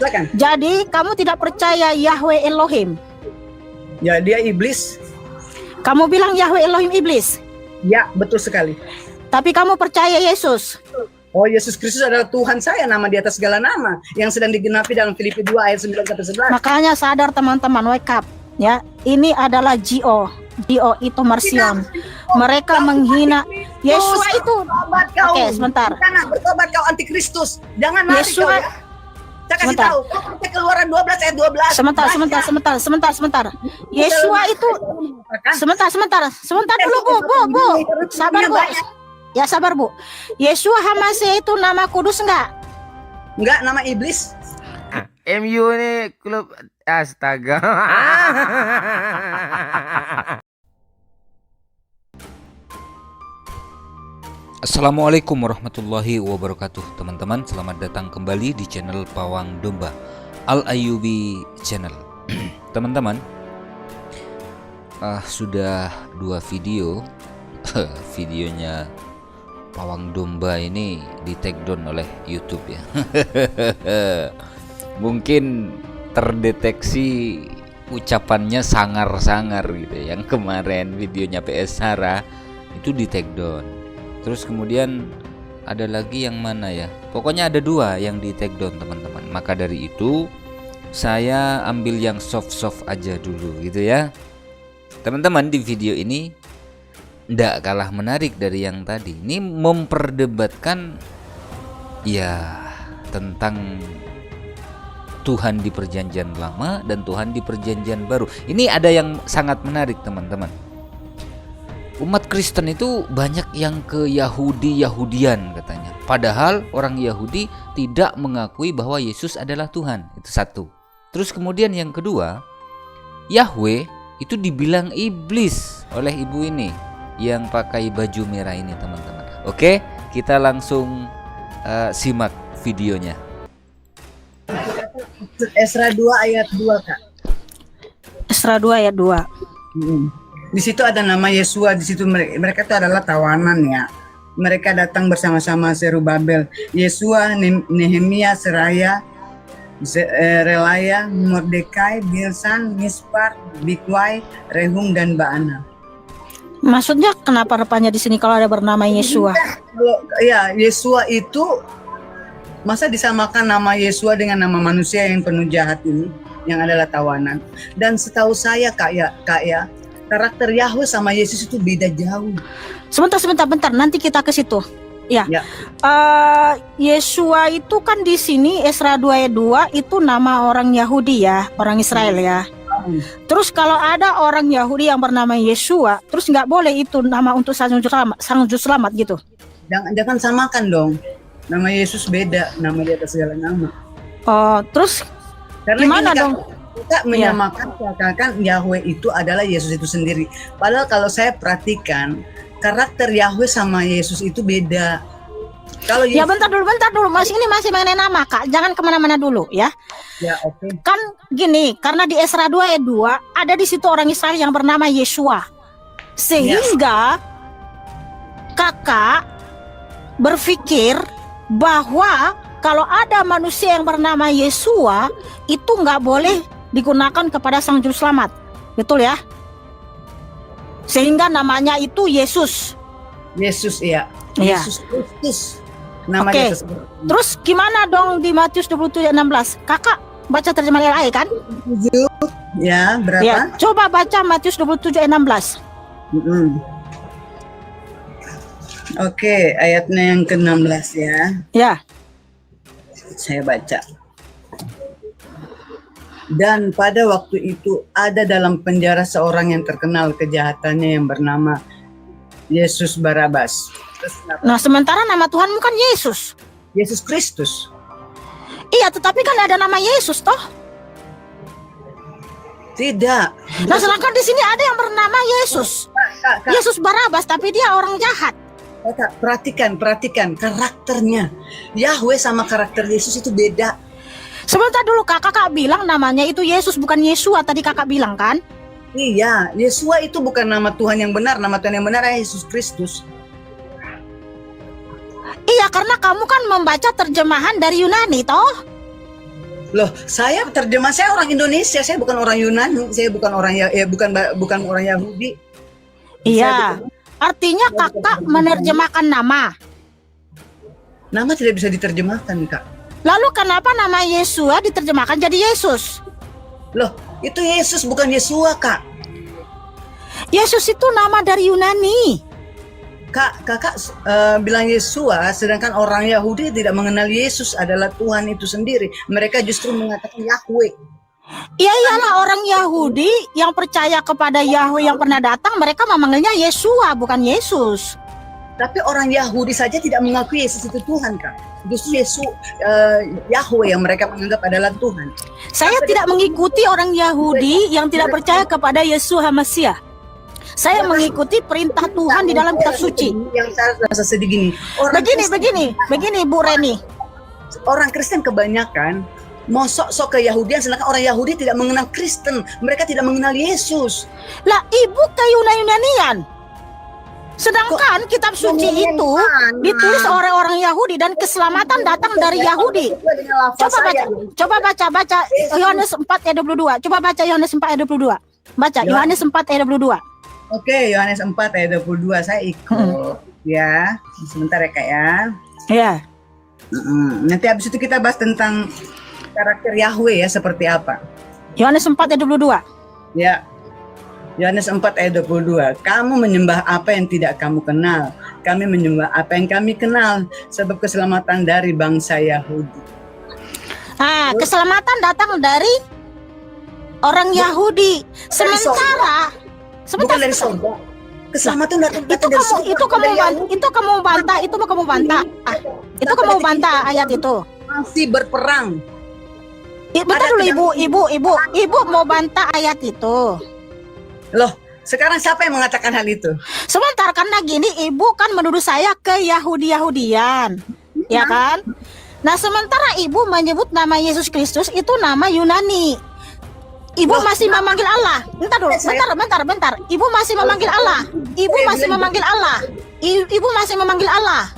silakan. Jadi kamu tidak percaya Yahweh Elohim? Ya, dia iblis. Kamu bilang Yahweh Elohim iblis? Ya, betul sekali. Tapi kamu percaya Yesus? Oh, Yesus Kristus adalah Tuhan saya, nama di atas segala nama, yang sedang digenapi dalam Filipi 2 ayat 9-11. Makanya sadar teman-teman, wake up ya. Ini adalah Gio itu Marsion. Mereka menghina Yesus itu. Oke, sebentar. Bertobat kau antikristus. Jangan mati kau ya. Saya kasih tahu, Keluaran 12 ayat 12. Sebentar. Yesus itu sebentar dulu, Bu. Sabar, Bu. Ya sabar, Bu. Yeshua HaMashiach itu nama kudus enggak? Enggak, nama iblis. MU ini klub astaga. Assalamualaikum warahmatullahi wabarakatuh. Teman-teman, selamat datang kembali di channel Pawang Domba Al Ayyubi Channel. Teman-teman, sudah 2 video. Videonya Pawang Domba ini di take down oleh YouTube ya. Mungkin terdeteksi ucapannya sangar-sangar gitu. Yang kemarin videonya PS Sarah itu di take down. Terus kemudian ada lagi yang mana ya? Pokoknya ada 2 yang di take down, teman-teman. Maka dari itu saya ambil yang soft-soft aja dulu gitu ya. Teman-teman, di video ini nggak kalah menarik dari yang tadi. Ini memperdebatkan ya tentang Tuhan di perjanjian lama dan Tuhan di perjanjian baru. Ini ada yang sangat menarik, teman-teman. Umat Kristen itu banyak yang ke Yahudian katanya. Padahal orang Yahudi tidak mengakui bahwa Yesus adalah Tuhan. Itu satu. Terus kemudian yang kedua, Yahweh itu dibilang iblis oleh ibu ini yang pakai baju merah ini, teman-teman. Oke, kita langsung simak videonya. Esra 2 ayat 2, Kak. Esra 2 ayat 2. Di situ ada nama Yeshua. Di situ mereka itu adalah tawanan ya. Mereka datang bersama-sama Zerubabel, Yeshua, Nehemia, Seraya, Relaya, Mordekai, Bilsan, Mispar, Bikwai, Rehum, dan Baana. Maksudnya kenapa rupanya di sini kalau ada bernama Yeshua? Ya, Yeshua itu masa disamakan nama Yeshua dengan nama manusia yang penuh jahat ini, yang adalah tawanan. Dan setahu saya Kak ya, karakter Yahweh sama Yesus itu beda jauh. Sebentar, nanti kita ke situ. Ya. Yeshua itu kan di sini Esra 2 ayat 2 itu nama orang Yahudi ya, orang Israel ya. Terus kalau ada orang Yahudi yang bernama Yeshua, terus nggak boleh itu nama untuk sang juru selamat gitu? Jangan samakan dong. Nama Yesus beda, nama di atas segala nama. Oh, terus karena gimana dong? Kita menyamakan seakan-akan Yahweh itu adalah Yesus itu sendiri. Padahal kalau saya perhatikan, karakter Yahweh sama Yesus itu beda. Kalau ya bentar dulu, Mas, ini masih mengenai nama Kak, jangan kemana-mana dulu ya. Ya, oke. Kan gini, karena di Esra 2 ayat 2 ada di situ orang Israel yang bernama Yeshua, sehingga Kakak berpikir bahwa kalau ada manusia yang bernama Yeshua itu nggak boleh digunakan kepada sang juru selamat, betul ya? Sehingga namanya itu Yesus. Iya. Yesus Kristus. Oke. Terus gimana dong di Matius 27 ayat 16? Kakak baca terjemahan LAI kan? 7 ya, berapa? Ya, coba baca Matius 27 ayat 16. Oke, ayatnya yang ke-16 ya. Ya. Saya baca. Dan pada waktu itu ada dalam penjara seorang yang terkenal kejahatannya yang bernama Yesus Barabas. Nah, sementara nama Tuhan bukan Yesus. Yesus Kristus. Iya, tetapi kan ada nama Yesus toh? Tidak. Nah, sedangkan di sini ada yang bernama Yesus. Yesus Barabas, tapi dia orang jahat. Kak, perhatikan karakternya. Yahweh sama karakter Yesus itu beda. Sebentar dulu kakak bilang namanya itu Yesus bukan Yeshua, tadi kakak bilang kan? Iya, Yeshua itu bukan nama Tuhan yang benar. Nama Tuhan yang benar adalah Yesus Kristus. Iya, karena kamu kan membaca terjemahan dari Yunani toh? Loh, saya orang Indonesia, saya bukan orang Yunani, saya bukan orang bukan orang Yahudi. Iya. Artinya kakak menerjemahkan nama. Nama tidak bisa diterjemahkan, Kak. Lalu kenapa nama Yesua diterjemahkan jadi Yesus? Loh, itu Yesus bukan Yesua, Kak. Yesus itu nama dari Yunani. Kakak bilang Yesua, sedangkan orang Yahudi tidak mengenal Yesus adalah Tuhan itu sendiri. Mereka justru mengatakan Yahweh. Ya iyalah, orang Yahudi yang percaya kepada Yahweh yang pernah datang, mereka memanggilnya Yesua, bukan Yesus. Tapi orang Yahudi saja tidak mengakui Yesus itu Tuhan, Kak. Justru Yahweh yang mereka menganggap adalah Tuhan. Saya tidak mengikuti orang Yahudi yang tidak percaya kepada Yesus Hamasiah. Saya mengikuti perintah Tuhan di dalam kitab suci. Yang saya rasa sedih gini. Begini Bu Reni. Orang Kristen kebanyakan mau sok-sok ke Yahudian, sedangkan orang Yahudi tidak mengenal Kristen. Mereka tidak mengenal Yesus. Lah, ibu ke Yunanian. Sedangkan kitab suci itu ditulis oleh orang Yahudi dan keselamatan datang dari Yahudi. Coba baca Yohanes 4 ayat 22. Coba baca Yohanes 4 ayat 22. Baca Yohanes 4 ayat 22. Oke, Yohanes 4 ayat 22 saya ikut. Ya, sebentar ya, Kak ya. Ya. Nanti habis itu kita bahas tentang karakter Yahweh ya, seperti apa. Yohanes 4 ayat 22. Ya. Yohanes 4 ayat 22. Kamu menyembah apa yang tidak kamu kenal. Kami menyembah apa yang kami kenal, sebab keselamatan dari bangsa Yahudi. Keselamatan datang dari orang Yahudi. Sementara bukan dari surga. Keselamatan datang dari surga. Itu kamu bantah ayat itu. Masih berperang. Bentar dulu ibu mau bantah ayat itu. Loh, sekarang siapa yang mengatakan hal itu? Sebentar, karena gini, ibu kan menuduh saya ke Yahudian, ya kan? Nah, sementara ibu menyebut nama Yesus Kristus itu nama Yunani. Ibu masih memanggil Allah. Bentar. Ibu masih memanggil Allah. Ibu masih memanggil Allah.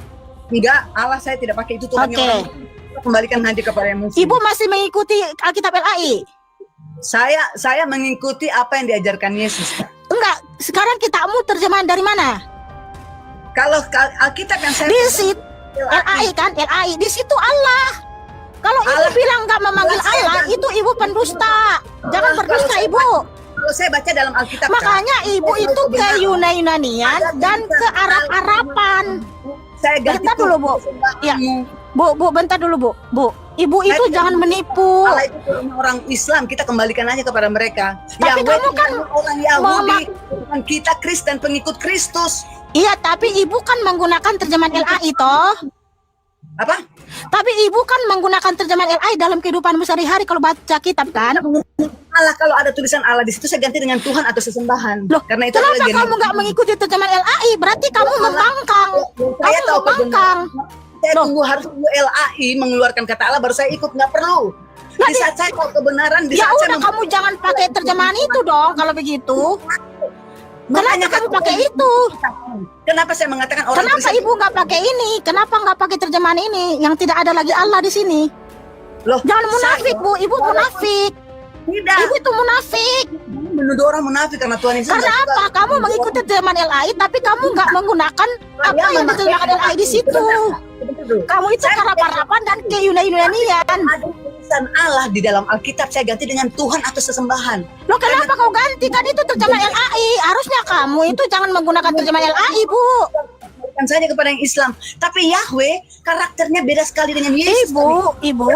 Enggak, Allah saya tidak pakai itu Tuhan yang kembalikan hanya kepada yang muslim. Ibu masih mengikuti Alkitab LAI. Saya mengikuti apa yang diajarkan Yesus. Enggak, sekarang kitabmu terjemahan dari mana? Kalau Alkitab yang saya di situ LAI kan, LAI di situ Allah. Kalau ibu bilang nggak memanggil Allah, itu ibu pendusta. Jangan berdusta ibu. Kalau saya baca dalam Alkitab, makanya ibu itu ke Yunanian dan ke Arab-Araban. Saya ganti dulu Bu. Ya, Bu, bentar dulu Bu. Ibu itu jangan menipu. Allah itu orang Islam, kita kembalikan aja kepada mereka. Tapi kamu kan orang Yahudi, bukan kita Kristen pengikut Kristus. Iya, tapi ibu kan menggunakan terjemahan LAI toh. Apa? Tapi ibu kan menggunakan terjemahan LAI dalam kehidupanmu sehari-hari kalau baca kitab kan? Allah, kalau ada tulisan Allah di situ saya ganti dengan Tuhan atau sesembahan. Loh, karena itu kenapa kamu nggak mengikuti terjemahan LAI? Berarti kamu membangkang. Saya tahu membangkang. Saya harus tunggu LAI mengeluarkan kata Allah baru saya ikut, nggak perlu. Di saat saya tahu kebenaran, di saat saya kamu jangan pakai terjemahan itu dong kalau begitu. Kenapa kamu pakai itu? Kenapa saya mengatakan orang Kenapa ibu nggak pakai ini? Kenapa nggak pakai terjemahan ini yang tidak ada lagi Allah di sini? Loh, jangan munafik Bu, ibu munafik. Tidak. Ibu itu munafik. Menuduh orang munafik karena Tuhan Yesus. Karena apa? Kamu mengikuti terjemahan LAI tapi kamu nggak menggunakan apa yang diterjemahkan LAI di situ. Kamu itu harapan dan ke-Yunanian. Ada tulisan Allah di dalam Alkitab, saya ganti dengan Tuhan atau sesembahan. Loh, kenapa kau ganti? Kan itu terjemahan LAI. Harusnya kamu itu jangan menggunakan terjemahan LAI, Bu. Bukan saja kepada yang Islam, tapi Yahweh karakternya beda sekali dengan Yesus. Ibu.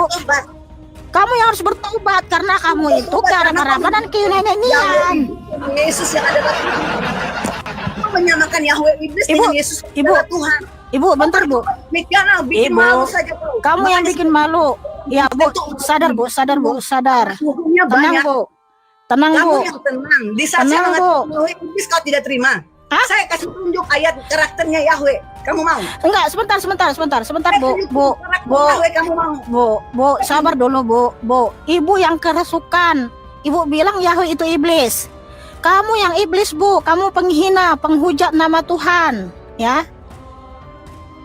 Kamu yang harus bertobat karena kamu itu ke harapan dan ke-Yunanian. Yesus yang adalah menyamakan Yahweh iblis dengan Yesus adalah Tuhan. Ibu, bentar Bu. Bikin malu saja, Bu. Kamu yang bikin malu. Ya Bu, sadar. Tenang Bu. Kamu yang tenang. Di saat saya mengatakan Yahweh iblis kau tidak terima. Saya kasih tunjuk ayat karakternya Yahweh. Kamu mau? Enggak, sebentar Bu. Bu, sabar dulu Bu. Ibu yang kerasukan. Ibu bilang Yahweh itu iblis. Kamu yang iblis Bu. Kamu penghina, penghujat nama Tuhan. Ya.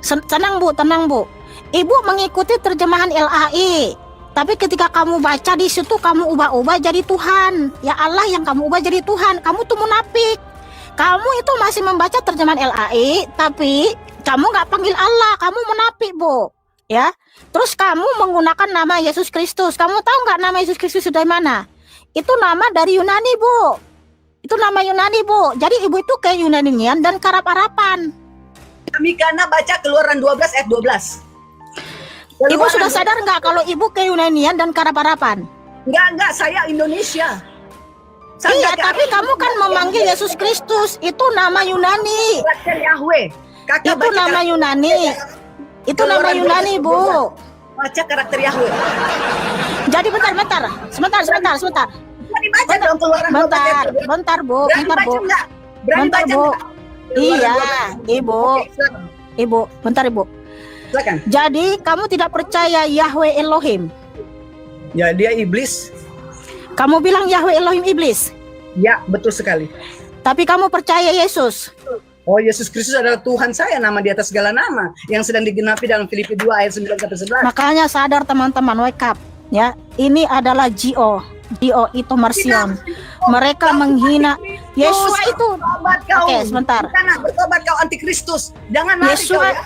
Tenang Bu. Ibu mengikuti terjemahan LAI. tapi ketika kamu baca di situ kamu ubah-ubah jadi Tuhan. Ya Allah yang kamu ubah jadi Tuhan. Kamu tuh munafik. Kamu itu masih membaca terjemahan LAI, tapi kamu nggak panggil Allah. Kamu munafik, Bu. Ya. Terus kamu menggunakan nama Yesus Kristus. Kamu tahu nggak nama Yesus Kristus dari mana? Itu nama dari Yunani, Bu. Itu nama Yunani, Bu. Jadi ibu itu kayak Yunanian dan karap-arapan. Kami karena baca Keluaran 12 ayat 12. Ibu sudah sadar nggak kalau ibu ke Yunanian dan karap-arapan? Enggak, saya Indonesia. Iya, tapi kamu kan memanggil Yesus Kristus. Itu nama Yunani. Karakter Yahweh. Kakak Itu nama Yunani. Itu nama Yunani, Bu. Baca karakter Yahweh. Jadi bentar. Sebentar. Berani baca dong Keluaran 12 ayat 12. Bentar, Bu. Berani baca enggak? Berani Bentar, baca Bu. enggak? Iya, Ibu. Oke, silakan. Ibu, bentar, Ibu. Silakan. Jadi kamu tidak percaya Yahweh Elohim. Ya, dia iblis. Kamu bilang Yahweh Elohim iblis. Ya, betul sekali. Tapi kamu percaya Yesus. Oh, Yesus Kristus adalah Tuhan saya, nama di atas segala nama, yang sedang digenapi dalam Filipi 2 ayat 9-11. Makanya sadar teman-teman, wake up. Ya, ini adalah Gio itu Marsion. Mereka menghina Yesus itu. Bertobat kau. Oke, sebentar. Jangan bertobat kau antikristus. Jangan mati Yesus. kau ya.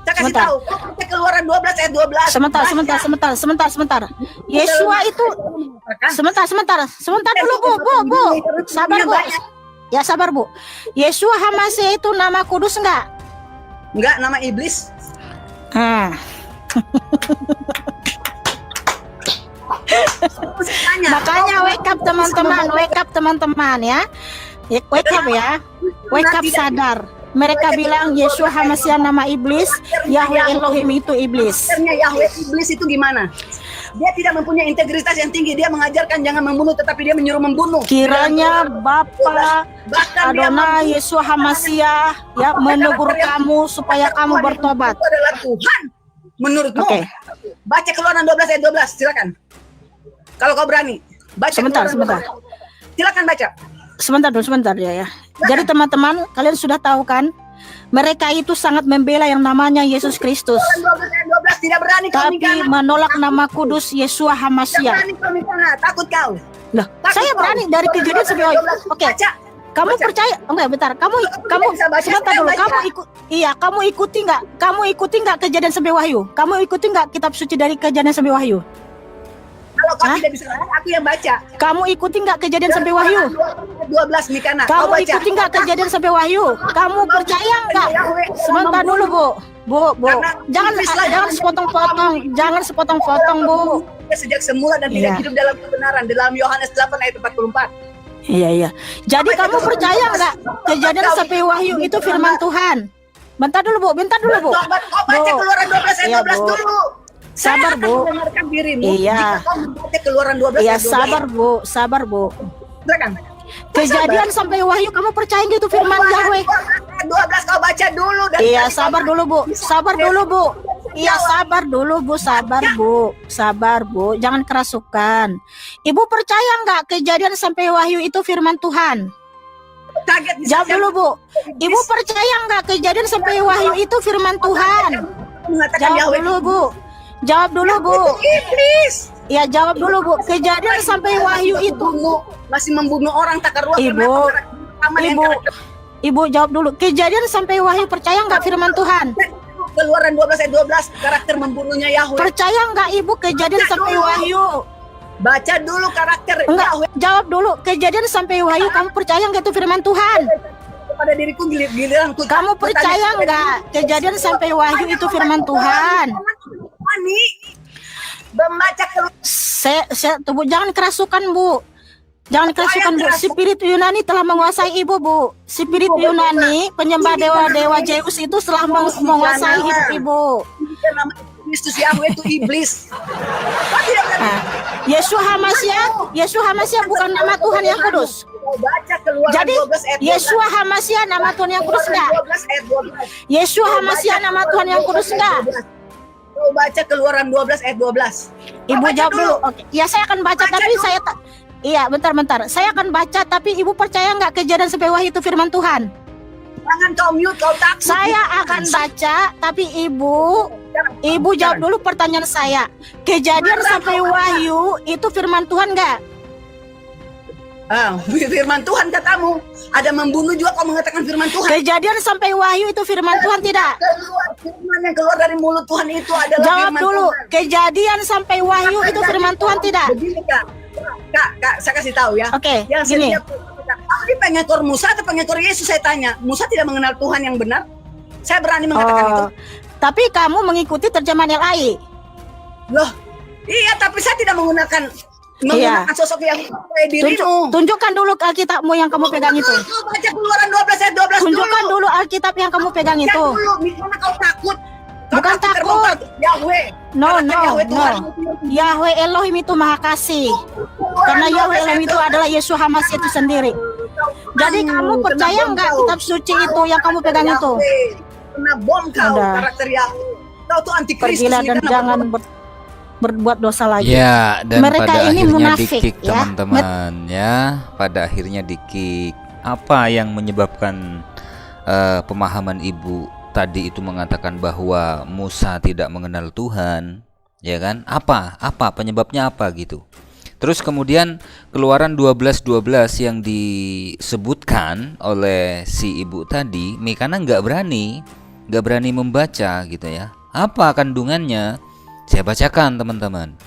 Saya kasih Sebentar. tahu, kau baca Keluaran 12 ayat 12. Sebentar. Yesua itu sebentar dulu, Bu. Sabar, Bu. Ya, sabar, Bu. Yesua Hamasya itu nama kudus enggak? Enggak, nama iblis. Makanya wake up teman-teman ya. Wake up ya. Wake up, sadar. Mereka bilang Yesua Hamasya nama iblis, Yahweh Elohim itu iblis. Karakternya Yahweh iblis itu gimana? Dia tidak mempunyai integritas yang tinggi. Dia mengajarkan jangan membunuh, tetapi dia menyuruh membunuh. Kiranya Bapa Bahkan dia Adonai Yesua Hamasya ya menegur kamu supaya kamu bertobat. Itu adalah Tuhan menurutmu. Oke. Baca Keluaran 12 ayat 12, silakan. Kalau kau berani, baca. Sebentar. Keluaran 12. Silakan baca. Sebentar ya. Jadi teman-teman, kalian sudah tahu kan? Mereka itu sangat membela yang namanya Yesus Kristus. Keluaran 12 ayat 12 tidak berani kau Tapi mengkana. menolak nama kudus Yesua Tidak Hamasya. berani kau mengkana. Takut kau. Lah, Takut saya kau. berani dari kejadian sampai Oke. Baca. Kamu Baca. percaya? Enggak, bentar. Kamu bisa baca, sebentar saya dulu. baca. Kamu ikuti nggak kejadian sampai Wahyu? Kamu ikuti nggak kitab suci dari kejadian sampai Wahyu? Kalau kau Hah? tidak bisa baca, aku yang baca. Kamu ikuti nggak kejadian sampai Wahyu? 12 Mikana. Kau Kamu baca. ikuti nggak kejadian sampai Wahyu? Kamu percaya nggak? Sebentar dulu, Bu. Bu. Jangan sepotong-potong, Bu. Sejak semula dan tidak Iya. hidup dalam kebenaran, dalam Yohanes 8 ayat 44. Iya. Jadi kamu percaya nggak kejadian sampai Wahyu itu firman Tuhan? Bentar dulu, Bu. Bertobat, kau baca Bu. Keluaran 12 ayat Iya, 12 Bu. dulu. Sabar, Saya akan Bu. mendengarkan dirimu. Iya. Jika kau membaca Keluaran 12 Iya, ayat 12. sabar, Bu. Silakan. Kejadian sampai Wahyu kamu percaya nggak itu firman Yahweh? 12 kau baca dulu dan Iya, sabar dulu, Bu. Iya, sabar, Bu. Jangan kerasukan. Ibu percaya nggak kejadian sampai Wahyu itu firman Tuhan? kaget bisa Jawab dulu, Bu. Ibu percaya nggak kejadian sampai Wahyu itu firman Tuhan? mengatakan Jawab Yahweh dulu, Bu. Jawab dulu, Bu. iblis. Iya, jawab dulu, Bu. Kejadian sampai Wahyu itu. Masih membunuh orang tak karuan. Ibu, Ibu jawab dulu. Kejadian sampai Wahyu percaya nggak firman Tuhan? Keluaran 12 ayat 12 karakter membunuhnya Yahweh. Percaya nggak Ibu kejadian sampai Wahyu? Baca dulu karakter Enggak, Yahweh jawab dulu. Kejadian sampai Wahyu kamu percaya nggak itu firman Tuhan? kepada diriku giliran Kamu percaya nggak kejadian sampai Wahyu itu firman Tuhan? Ani membaca Saya tubuh jangan kerasukan, Bu. Jangan kerasukan, Bu. Spirit Yunani telah menguasai Ibu, Bu. Spirit Yunani, penyembah dewa-dewa Zeus itu telah menguasai hidup Ibu. nama Kristus Yahweh itu iblis. Kau tidak berani Nah, Yesua Hamasya bukan nama Tuhan yang kudus. baca Keluaran Jadi 12 ayat 12. Yesua Hamasya nama Tuhan yang kudus enggak? 12 ayat 12. Yesua Hamasya nama Tuhan yang kudus enggak? Kau baca Keluaran 12 ayat 12. Ibu Baca jawab dulu. dulu. Oke. Ya saya akan baca, Baca tapi dulu. saya tak. Iya, bentar. Saya akan baca, tapi Ibu percaya nggak kejadian sampai Wahyu itu firman Tuhan? Jangan kau mute, kau takut. Saya akan baca, tapi Ibu jawab dulu pertanyaan saya. Kejadian sampai Wahyu itu firman Tuhan nggak? Firman Tuhan katamu. Ada membunuh juga kau mengatakan firman Tuhan. Kejadian sampai Wahyu itu firman Tuhan tidak? Firman yang keluar dari mulut Tuhan itu adalah Jawab firman dulu. Tuhan. Kejadian sampai Wahyu itu firman Tuhan tidak? Begini Kak, saya kasih tahu ya. Oke, Yang gini. setiap ini pengekor Musa atau pengekor Yesus, saya tanya. Musa tidak mengenal Tuhan yang benar. Saya berani mengatakan itu. Tapi kamu mengikuti terjemahan LAI. Loh, iya, tapi saya tidak menggunakan sosok yang kayak dirimu. Tunjukkan dulu Alkitabmu yang kamu pegang itu. Kau baca Keluaran 12 ayat 12 Tunjukkan dulu Alkitab yang kamu pegang Ya itu. dulu, misalnya kau takut. Kau Bukan takut. terbongkar Yahweh. No. Yahweh Tuhan. Yahweh Elohim itu maha kasih. Karena Yahweh Elohim itu adalah Yesus Hamasi itu sendiri. Jadi kamu percaya nggak kitab suci itu yang kamu pegang itu? Kena bom kau Ada. karakter Yahweh. Kau tuh antikristus. Pergilah nih, dan karena jangan berbuat dosa lagi. Ya, dan Mereka pada ini akhirnya munafik, di-kick, ya. teman-teman, ya. Pada akhirnya di-kick. Apa yang menyebabkan pemahaman Ibu tadi itu mengatakan bahwa Musa tidak mengenal Tuhan, ya kan? Apa penyebabnya apa gitu? Terus kemudian Keluaran 12:12 yang disebutkan oleh si ibu tadi, Mikana nggak berani membaca gitu ya. Apa kandungannya? Saya bacakan teman-teman.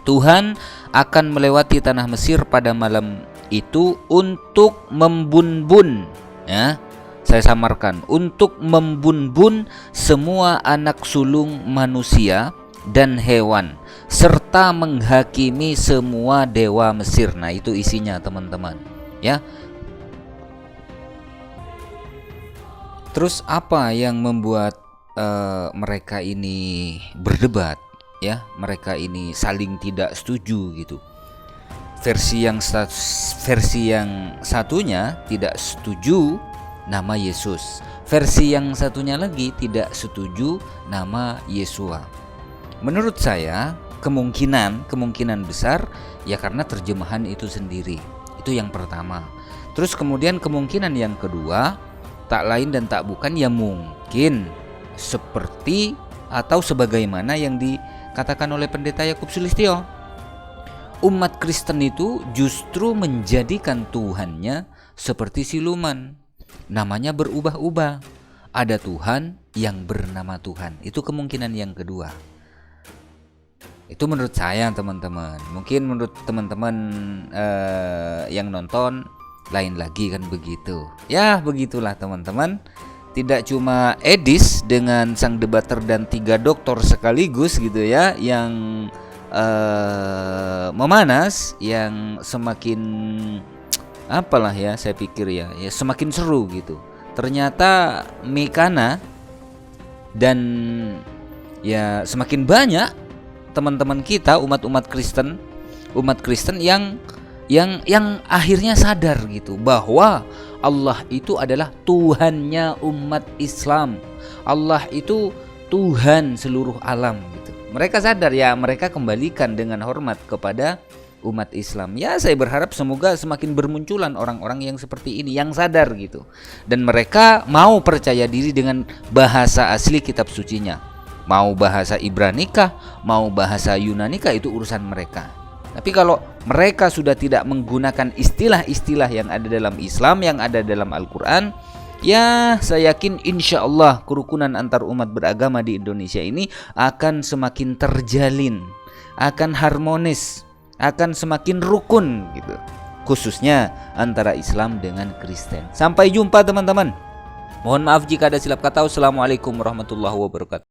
Tuhan akan melewati tanah Mesir pada malam itu untuk membun-bun, ya. Saya samarkan, untuk membun-bun semua anak sulung manusia dan hewan, serta menghakimi semua dewa Mesir. Nah, itu isinya teman-teman, ya. Terus apa yang membuat mereka ini berdebat, ya? Mereka ini saling tidak setuju gitu. Versi yang satunya tidak setuju nama Yesus. Versi yang satunya lagi tidak setuju nama Yesua. Menurut saya kemungkinan besar ya karena terjemahan itu sendiri. Itu yang pertama. Terus kemudian kemungkinan yang kedua, tak lain dan tak bukan ya mungkin seperti atau sebagaimana yang dikatakan oleh Pendeta Yakub Sulistyo. Umat Kristen itu justru menjadikan Tuhannya seperti siluman. Namanya berubah-ubah. Ada Tuhan yang bernama Tuhan. Itu kemungkinan yang kedua. Itu menurut saya teman-teman. Mungkin menurut teman-teman yang nonton lain lagi kan begitu. Ya begitulah teman-teman. Tidak cuma Edis dengan sang debater dan 3 doktor sekaligus gitu ya, yang memanas, yang semakin apalah ya, saya pikir ya semakin seru gitu. Ternyata Mikana dan ya semakin banyak teman-teman kita umat Kristen yang akhirnya sadar gitu bahwa Allah itu adalah Tuhannya umat Islam. Allah itu Tuhan seluruh alam gitu. Mereka sadar ya, mereka kembalikan dengan hormat kepada umat Islam. Ya, saya berharap semoga semakin bermunculan orang-orang yang seperti ini, yang sadar gitu. Dan mereka mau percaya diri dengan bahasa asli kitab sucinya. Mau bahasa Ibranikah, mau bahasa Yunanikah, itu urusan mereka. Tapi kalau mereka sudah tidak menggunakan istilah-istilah yang ada dalam Islam, yang ada dalam Al-Quran, ya saya yakin insya Allah kerukunan antar umat beragama di Indonesia ini akan semakin terjalin, akan harmonis, akan semakin rukun gitu. Khususnya antara Islam dengan Kristen. Sampai jumpa teman-teman. Mohon maaf jika ada silap kata. Wassalamualaikum warahmatullahi wabarakatuh.